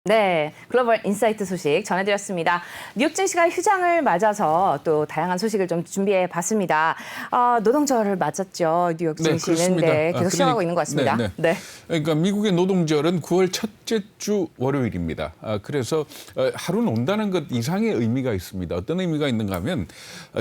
네, 글로벌 인사이트 소식 전해드렸습니다. 뉴욕 증시가 휴장을 맞아서 또 다양한 소식을 좀 준비해봤습니다. 노동절을 맞았죠. 뉴욕 증시는 계속 쉬어가고 있는 것 같습니다. 네. 그러니까 미국의 노동절은 9월 첫째 주 월요일입니다. 그래서 하루는 온다는 것 이상의 의미가 있습니다. 어떤 의미가 있는가 하면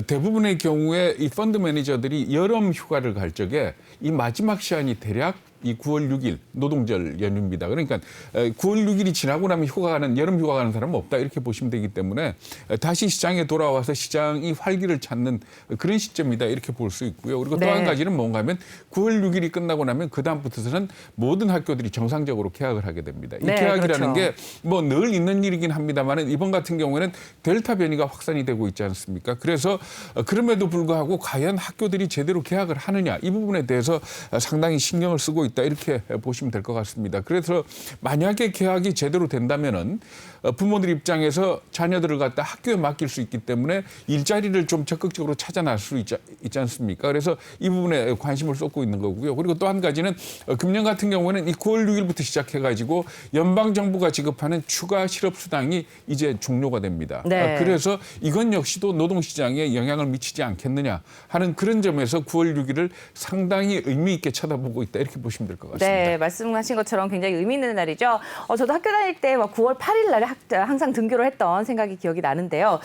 대부분의 경우에 이 펀드 매니저들이 여름 휴가를 갈 적에 이 마지막 시한이 대략 이 9월 6일 노동절 연휴입니다. 그러니까 9월 6일이 지나고 나면 여름 휴가 가는 사람은 없다 이렇게 보시면 되기 때문에 다시 시장에 돌아와서 시장이 활기를 찾는 그런 시점이다 이렇게 볼 수 있고요. 그리고 또 한 가지는 뭔가 하면 9월 6일이 끝나고 나면 그다음부터는 모든 학교들이 정상적으로 개학을 하게 됩니다. 이 개학이라는 게 뭐 늘 있는 일이긴 합니다만 이번 같은 경우에는 델타 변이가 확산이 되고 있지 않습니까? 그래서 그럼에도 불구하고 과연 학교들이 제대로 개학을 하느냐 이 부분에 대해서 상당히 신경을 쓰고 있다 이렇게 보시면 될 것 같습니다. 그래서 만약에 개학이 제대로 된다면은 부모들 입장에서 자녀들을 갖다 학교에 맡길 수 있기 때문에 일자리를 좀 적극적으로 찾아 나설 수 있지 않습니까? 그래서 이 부분에 관심을 쏟고 있는 거고요. 그리고 또 한 가지는 금년 같은 경우에는 이 9월 6일부터 시작해가지고 연방 정부가 지급하는 추가 실업 수당이 이제 종료가 됩니다. 그래서 이건 역시도 노동시장에 영향을 미치지 않겠느냐 하는 그런 점에서 9월 6일을 상당히 의미 있게 쳐다보고 있다 이렇게 보시면 될 것 같습니다. 네, 말씀하신 것처럼 굉장히 의미 있는 날이죠. 저도 학교 다닐 때 9월 8일 날에 항상 등교를 했던 생각이 기억이 나는데요.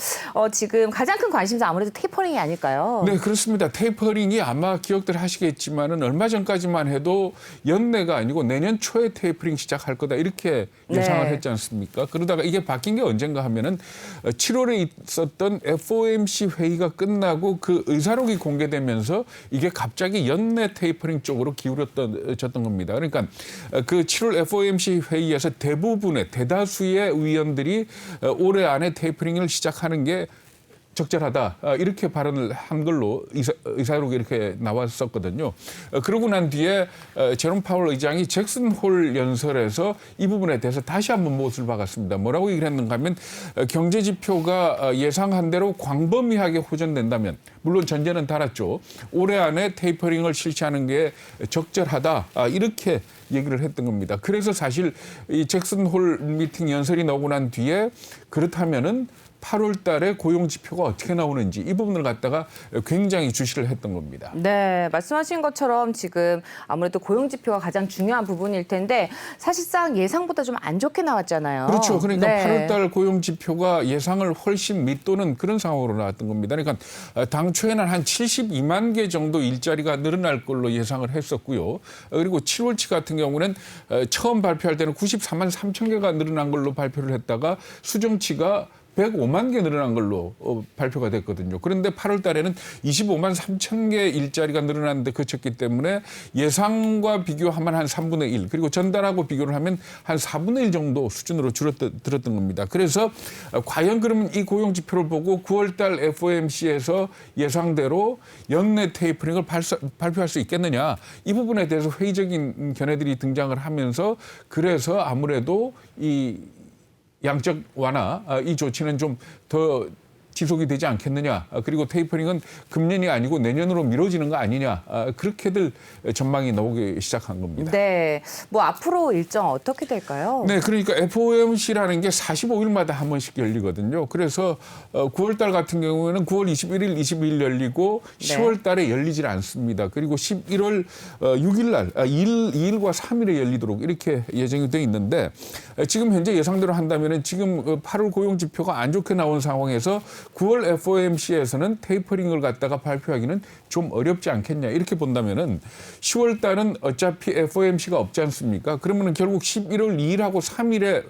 지금 가장 큰 관심사 아무래도 테이퍼링이 아닐까요? 네, 그렇습니다. 테이퍼링이 아마 기억들 하시겠지만은 얼마 전까지만 해도 연내가 아니고 내년 초에 테이퍼링 시작할 거다 이렇게 예상을 했지 않습니까? 그러다가 이게 바뀐 게 언젠가 하면은 7월에 있었던 FOMC 회의가 끝나고 그 의사록이 공개되면서 이게 갑자기 연내 테이퍼링 쪽으로 기울어졌던 겁니다. 그러니까 그 7월 FOMC 회의에서 대다수의 의원들이 올해 안에 테이퍼링을 시작하는 게 적절하다 이렇게 발언을 한 걸로 의사록이 이렇게 나왔었거든요. 그러고 난 뒤에 제롬 파월 의장이 잭슨 홀 연설에서 이 부분에 대해서 다시 한번 못을 박았습니다. 뭐라고 얘기를 했는가 하면 경제 지표가 예상한 대로 광범위하게 호전된다면 물론 전제는 달았죠. 올해 안에 테이퍼링을 실시하는 게 적절하다 이렇게 얘기를 했던 겁니다. 그래서 사실 이 잭슨 홀 미팅 연설이 나오고 난 뒤에 그렇다면은 8월 달에 고용 지표가 어떻게 나오는지 이 부분을 갖다가 굉장히 주시를 했던 겁니다. 네, 말씀하신 것처럼 지금 아무래도 고용 지표가 가장 중요한 부분일 텐데 사실상 예상보다 좀 안 좋게 나왔잖아요. 그렇죠. 그러니까 8월 달 고용 지표가 예상을 훨씬 밑도는 그런 상황으로 나왔던 겁니다. 그러니까 당초에는 한 72만 개 정도 일자리가 늘어날 걸로 예상을 했었고요. 그리고 7월치 같은 경우는 처음 발표할 때는 94만 3천 개가 늘어난 걸로 발표를 했다가 수정치가 105만 개 늘어난 걸로 발표가 됐거든요. 그런데 8월 달에는 25만 3천 개 일자리가 늘어났는데 그쳤기 때문에 예상과 비교하면 한 3분의 1 그리고 전달하고 비교를 하면 한 4분의 1 정도 수준으로 줄었던 겁니다. 그래서 과연 그러면 이 고용 지표를 보고 9월 달 FOMC에서 예상대로 연내 테이퍼링을 발표할 수 있겠느냐 이 부분에 대해서 회의적인 견해들이 등장을 하면서 그래서 아무래도 이 양적 완화 이 조치는 좀 더 지속이 되지 않겠느냐. 그리고 테이퍼링은 금년이 아니고 내년으로 미뤄지는 거 아니냐. 그렇게들 전망이 나오기 시작한 겁니다. 네, 뭐 앞으로 일정 어떻게 될까요? 네, 그러니까 FOMC라는 게 45일마다 한 번씩 열리거든요. 그래서 9월 달 같은 경우에는 9월 21일, 22일 열리고 10월 달에 열리질 않습니다. 그리고 11월 6일 날, 2일과 3일에 열리도록 이렇게 예정이 돼 있는데 지금 현재 예상대로 한다면은 지금 8월 고용 지표가 안 좋게 나온 상황에서 9월 FOMC에서는 테이퍼링을 갖다가 발표하기는 좀 어렵지 않겠냐 이렇게 본다면은 10월 달은 어차피 FOMC가 없지 않습니까? 그러면은 결국 11월 2일하고 3일에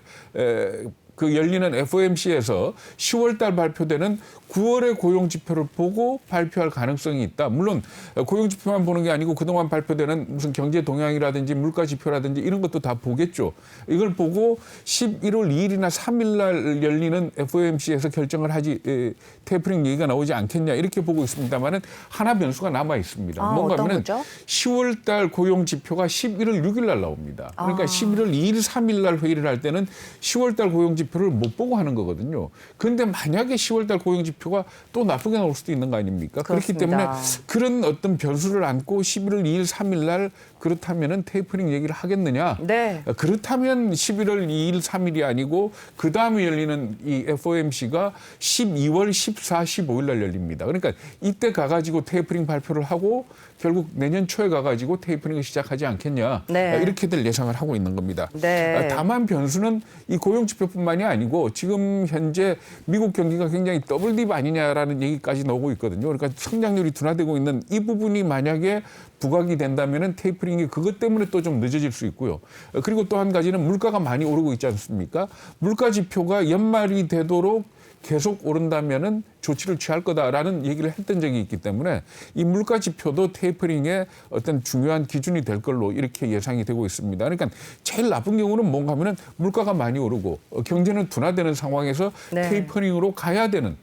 그 열리는 FOMC에서 10월 달 발표되는 9월의 고용 지표를 보고 발표할 가능성이 있다. 물론 고용 지표만 보는 게 아니고 그동안 발표되는 무슨 경제 동향이라든지 물가 지표라든지 이런 것도 다 보겠죠. 이걸 보고 11월 2일이나 3일 날 열리는 FOMC에서 결정을 하지 테이퍼링 얘기가 나오지 않겠냐 이렇게 보고 있습니다만은 하나 변수가 남아 있습니다. 뭔가 하면은 10월 달 고용 지표가 11월 6일 날 나옵니다. 그러니까 11월 2일, 3일 날 회의를 할 때는 10월 달 고용 지표를 못 보고 하는 거거든요. 그런데 만약에 10월 달 고용 지표가 또 나쁘게 나올 수도 있는 거 아닙니까? 그렇습니다. 그렇기 때문에 그런 어떤 변수를 안고 11월 2일, 3일 날 그렇다면은 테이퍼링 얘기를 하겠느냐? 네. 그렇다면 11월 2일, 3일이 아니고 그 다음에 열리는 이 FOMC가 12월 14, 15일 날 열립니다. 그러니까 이때 가가지고 테이퍼링 발표를 하고 결국 내년 초에 가가지고 테이퍼링을 시작하지 않겠냐. 네. 이렇게들 예상을 하고 있는 겁니다. 네. 다만 변수는 이 고용지표뿐만이 아니고 지금 현재 미국 경기가 굉장히 더블 딥 아니냐라는 얘기까지 나오고 있거든요. 그러니까 성장률이 둔화되고 있는 이 부분이 만약에 부각이 된다면은 테이퍼링이 그것 때문에 또 좀 늦어질 수 있고요. 그리고 또 한 가지는 물가가 많이 오르고 있지 않습니까? 물가 지표가 연말이 되도록 계속 오른다면은 조치를 취할 거다라는 얘기를 했던 적이 있기 때문에 이 물가 지표도 테이퍼링의 어떤 중요한 기준이 될 걸로 이렇게 예상이 되고 있습니다. 그러니까 제일 나쁜 경우는 뭔가 하면은 물가가 많이 오르고 경제는 둔화되는 상황에서 네. 테이퍼링으로 가야 되는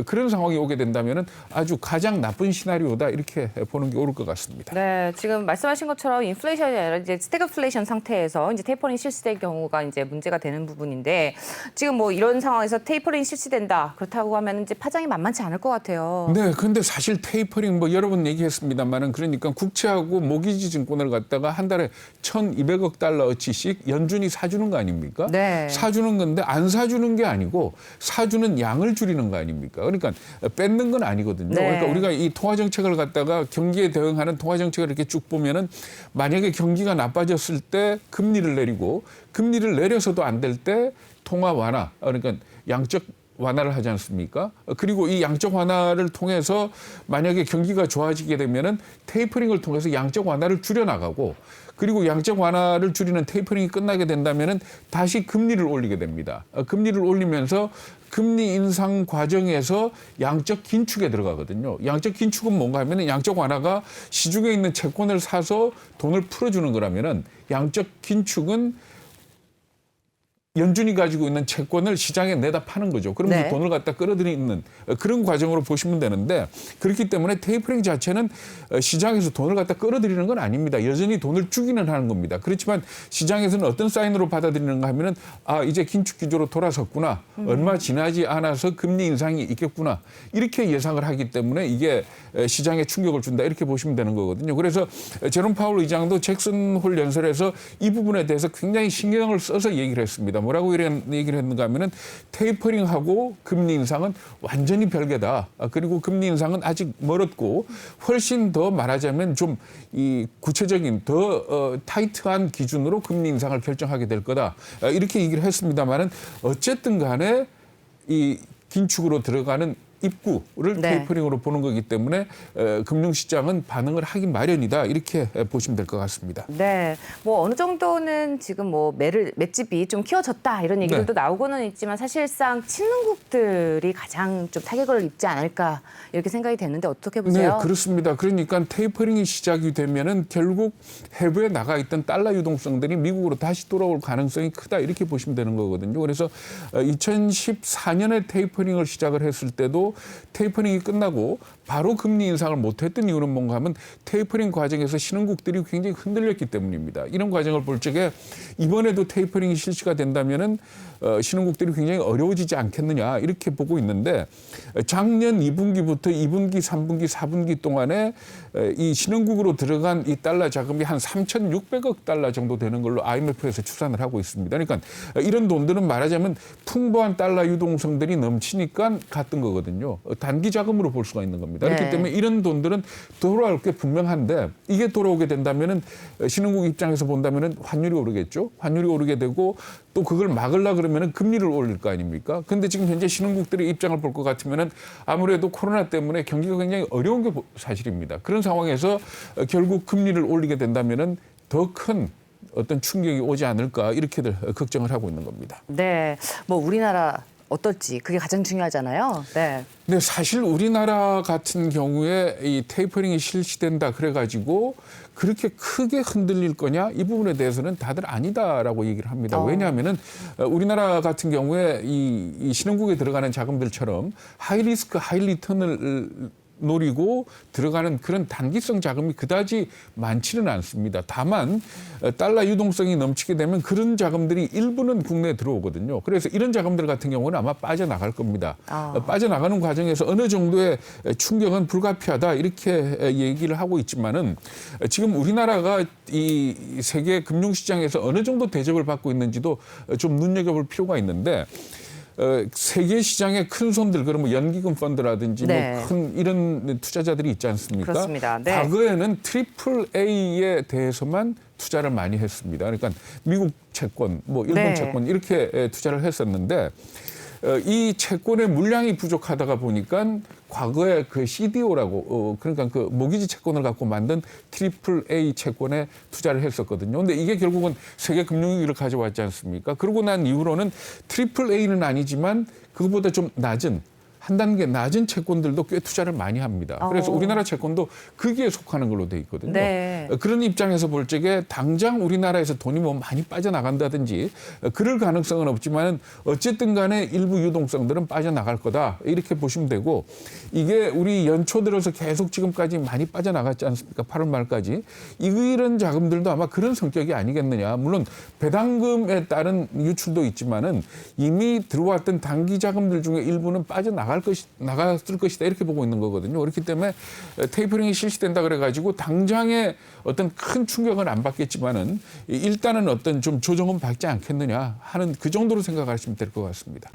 그런 상황이 오게 된다면은 아주 가장 나쁜 시나리오다 이렇게 보는 게 옳을 것 같습니다. 네, 지금 말씀하신 것처럼 인플레이션이 아니라 이제 스태그플레이션 상태에서 이제 테이퍼링 실시될 경우가 이제 문제가 되는 부분인데 지금 뭐 이런 상황에서 테이퍼링 실시된다 그렇다고 하면 이제 파장이 만만치 않을 것 같아요. 네, 그런데 사실 테이퍼링 뭐 여러 번 얘기했습니다만은 그러니까 국채하고 모기지 증권을 갖다가 한 달에 1,200억 달러어치씩 연준이 사주는 거 아닙니까? 네. 사주는 건데 안 사주는 게 아니고 사주는 양을 줄이는 거 아닙니까? 그러니까 뺏는 건 아니거든요. 네. 그러니까 우리가 이 통화 정책을 갖다가 경기에 대응하는 통화 정책을 이렇게 쭉 보면은 만약에 경기가 나빠졌을 때 금리를 내리고 금리를 내려서도 안 될 때 통화 완화 그러니까 양적 완화를 하지 않습니까? 그리고 이 양적 완화를 통해서 만약에 경기가 좋아지게 되면은 테이퍼링을 통해서 양적 완화를 줄여나가고 그리고 양적 완화를 줄이는 테이퍼링이 끝나게 된다면은 다시 금리를 올리게 됩니다. 금리를 올리면서 금리 인상 과정에서 양적 긴축에 들어가거든요. 양적 긴축은 뭔가 하면은 양적 완화가 시중에 있는 채권을 사서 돈을 풀어주는 거라면은 양적 긴축은 연준이 가지고 있는 채권을 시장에 내다 파는 거죠. 그러면서 네. 돈을 갖다 끌어들이는 그런 과정으로 보시면 되는데 그렇기 때문에 테이퍼링 자체는 시장에서 돈을 갖다 끌어들이는 건 아닙니다. 여전히 돈을 주기는 하는 겁니다. 그렇지만 시장에서는 어떤 사인으로 받아들이는가 하면은 아 이제 긴축 기조로 돌아섰구나. 얼마 지나지 않아서 금리 인상이 있겠구나. 이렇게 예상을 하기 때문에 이게 시장에 충격을 준다. 이렇게 보시면 되는 거거든요. 그래서 제롬 파월 의장도 잭슨 홀 연설에서 이 부분에 대해서 굉장히 신경을 써서 얘기를 했습니다. 뭐라고 얘기를 했는가 하면은 테이퍼링하고 금리 인상은 완전히 별개다. 그리고 금리 인상은 아직 멀었고 훨씬 더 말하자면 좀 이 구체적인 더 타이트한 기준으로 금리 인상을 결정하게 될 거다. 이렇게 얘기를 했습니다만은 어쨌든 간에 이 긴축으로 들어가는 입구를 네. 테이퍼링으로 보는 거기 때문에 금융시장은 반응을 하기 마련이다 이렇게 보시면 될 것 같습니다. 네, 뭐 어느 정도는 지금 뭐 맷집이 좀 키워졌다 이런 얘기들도 나오고는 있지만 사실상 친흥국들이 가장 좀 타격을 입지 않을까 이렇게 생각이 되는데 어떻게 보세요? 네, 그렇습니다. 그러니까 테이퍼링이 시작이 되면은 결국 해외에 나가 있던 달러 유동성들이 미국으로 다시 돌아올 가능성이 크다 이렇게 보시면 되는 거거든요. 그래서 2014년에 테이퍼링을 시작을 했을 때도 테이퍼링이 끝나고 바로 금리 인상을 못했던 이유는 뭔가 하면 테이퍼링 과정에서 신흥국들이 굉장히 흔들렸기 때문입니다. 이런 과정을 볼 적에 이번에도 테이퍼링이 실시가 된다면은 신흥국들이 굉장히 어려워지지 않겠느냐 이렇게 보고 있는데 작년 2분기부터 2분기, 3분기, 4분기 동안에 이 신흥국으로 들어간 이 달러 자금이 한 3,600억 달러 정도 되는 걸로 IMF에서 추산을 하고 있습니다. 그러니까 이런 돈들은 말하자면 풍부한 달러 유동성들이 넘치니까 갔던 거거든요. 단기 자금으로 볼 수가 있는 겁니다. 그렇기 네. 때문에 이런 돈들은 돌아올 게 분명한데 이게 돌아오게 된다면은 신흥국 입장에서 본다면은 환율이 오르겠죠. 환율이 오르게 되고 또 그걸 막으려 그러면은 금리를 올릴 거 아닙니까? 근데 지금 현재 신흥국들의 입장을 볼 것 같으면은 아무래도 코로나 때문에 경기가 굉장히 어려운 게 사실입니다. 그런 상황에서 결국 금리를 올리게 된다면은 더 큰 어떤 충격이 오지 않을까 이렇게들 걱정을 하고 있는 겁니다. 네, 뭐 우리나라 어떨지 그게 가장 중요하잖아요. 네. 네, 사실 우리나라 같은 경우에 이 테이퍼링이 실시된다 그래가지고 그렇게 크게 흔들릴 거냐 이 부분에 대해서는 다들 아니다라고 얘기를 합니다. 왜냐하면은 우리나라 같은 경우에 이 신흥국에 들어가는 자금들처럼 하이 리스크 하이 리턴을 노리고 들어가는 그런 단기성 자금이 그다지 많지는 않습니다. 다만 달러 유동성이 넘치게 되면 그런 자금들이 일부는 국내에 들어오거든요. 그래서 이런 자금들 같은 경우는 아마 빠져나갈 겁니다. 빠져나가는 과정에서 어느 정도의 충격은 불가피하다 이렇게 얘기를 하고 있지만은 지금 우리나라가 이 세계 금융시장에서 어느 정도 대접을 받고 있는지도 좀 눈여겨볼 필요가 있는데 세계 시장의 큰 손들 그러면 연기금 펀드라든지 네. 뭐 큰 이런 투자자들이 있지 않습니까? 그렇습니다. 네. 과거에는 트리플 A에 대해서만 투자를 많이 했습니다. 그러니까 미국 채권, 뭐 일본 네. 채권 이렇게 투자를 했었는데 이 채권의 물량이 부족하다가 보니까 과거에 그 CDO라고 그러니까 그 모기지 채권을 갖고 만든 트리플 A 채권에 투자를 했었거든요. 근데 이게 결국은 세계 금융위기를 가져왔지 않습니까? 그러고 난 이후로는 트리플 A는 아니지만 그거보다 좀 낮은 한 단계 낮은 채권들도 꽤 투자를 많이 합니다. 그래서 우리나라 채권도 거기에 속하는 걸로 돼 있거든요. 네. 그런 입장에서 볼 적에 당장 우리나라에서 돈이 뭐 많이 빠져나간다든지 그럴 가능성은 없지만 어쨌든 간에 일부 유동성들은 빠져나갈 거다. 이렇게 보시면 되고 이게 우리 연초 들어서 계속 지금까지 많이 빠져나갔지 않습니까? 8월 말까지. 이런 자금들도 아마 그런 성격이 아니겠느냐. 물론 배당금에 따른 유출도 있지만은 이미 들어왔던 단기 자금들 중에 일부는 나갔을 것이다 이렇게 보고 있는 거거든요. 그렇기 때문에 테이퍼링이 실시된다 그래가지고 당장의 어떤 큰 충격은 안 받겠지만은 일단은 어떤 좀 조정은 받지 않겠느냐 하는 그 정도로 생각하시면 될 것 같습니다.